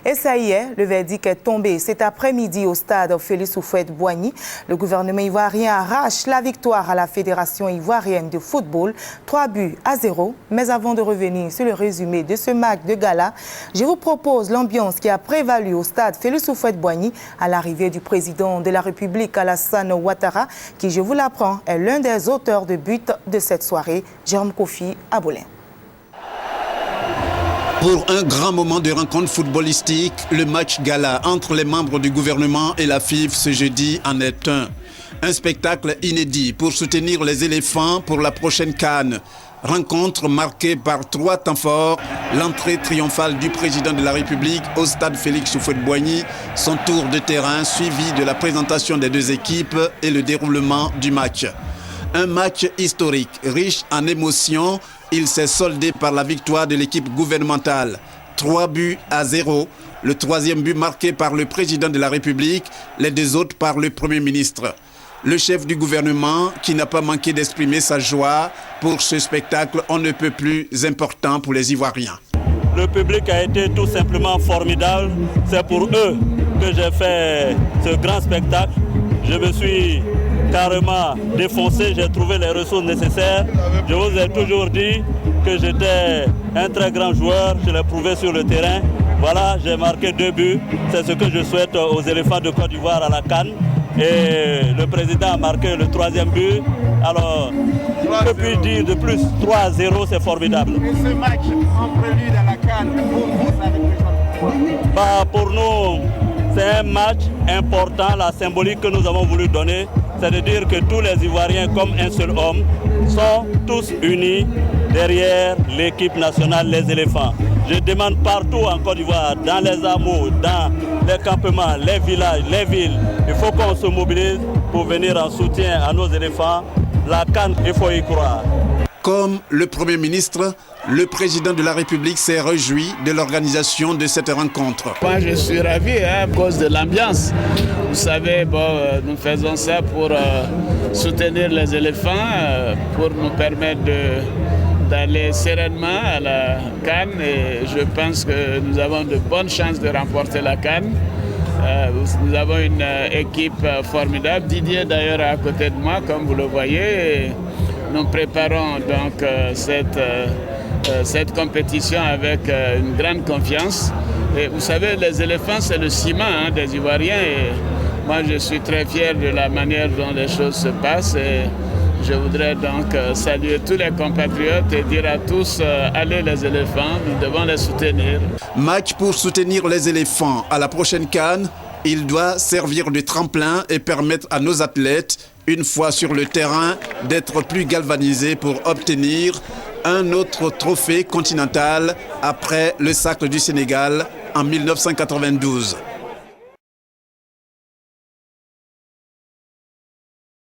Et ça y est, le verdict est tombé cet après-midi au stade Félix Houphouët-Boigny. Le gouvernement ivoirien arrache la victoire à la Fédération ivoirienne de football, 3-0. Mais avant de revenir sur le résumé de ce match de gala, je vous propose l'ambiance qui a prévalu au stade Félix Houphouët-Boigny à l'arrivée du président de la République, Alassane Ouattara, qui, je vous l'apprends, est l'un des auteurs de but de cette soirée, Jérôme Kofi Abolin. Pour un grand moment de rencontre footballistique, le match gala entre les membres du gouvernement et la FIF ce jeudi en est un. Un spectacle inédit pour soutenir les éléphants pour la prochaine CAN. Rencontre marquée par 3 temps forts, l'entrée triomphale du président de la République au stade Félix Houphouët-Boigny, son tour de terrain suivi de la présentation des 2 équipes et le déroulement du match. Un match historique, riche en émotions. Il s'est soldé par la victoire de l'équipe gouvernementale. 3-0. Le 3e but marqué par le président de la République, les 2 autres par le Premier ministre. Le chef du gouvernement qui n'a pas manqué d'exprimer sa joie pour ce spectacle on ne peut plus important pour les Ivoiriens. Le public a été tout simplement formidable. C'est pour eux que j'ai fait ce grand spectacle. Je me suis carrément défoncé, j'ai trouvé les ressources nécessaires. Je vous ai toujours dit que j'étais un très grand joueur, je l'ai prouvé sur le terrain. Voilà, j'ai marqué 2 buts. C'est ce que je souhaite aux éléphants de Côte d'Ivoire à la CAN. Et le président a marqué le 3e but. Alors, que puis-je dire de plus? 3-0, c'est formidable. Et ce match en prélude à la CAN, pour vous, ça représente quoi? Pour nous, c'est un match important. La symbolique que nous avons voulu donner, c'est de dire que tous les Ivoiriens, comme un seul homme, sont tous unis derrière l'équipe nationale, les éléphants. Je demande partout en Côte d'Ivoire, dans les hameaux, dans les campements, les villages, les villes, il faut qu'on se mobilise pour venir en soutien à nos éléphants. La CAN, il faut y croire. Comme le Premier ministre, le président de la République s'est réjoui de l'organisation de cette rencontre. Moi, je suis ravi à cause de l'ambiance. Vous savez, nous faisons ça pour soutenir les éléphants, pour nous permettre d'aller sereinement à la CAN. Et je pense que nous avons de bonnes chances de remporter la CAN. Nous avons une équipe formidable. Didier, d'ailleurs, est à côté de moi, comme vous le voyez. Et nous préparons donc cette compétition avec une grande confiance. Et vous savez, les éléphants, c'est le ciment des Ivoiriens. Et moi, je suis très fier de la manière dont les choses se passent. Et je voudrais donc saluer tous les compatriotes et dire à tous, allez les éléphants, nous devons les soutenir. Match pour soutenir les éléphants à la prochaine CAN. Il doit servir de tremplin et permettre à nos athlètes, une fois sur le terrain, d'être plus galvanisés pour obtenir un autre trophée continental après le Sacre du Sénégal en 1992.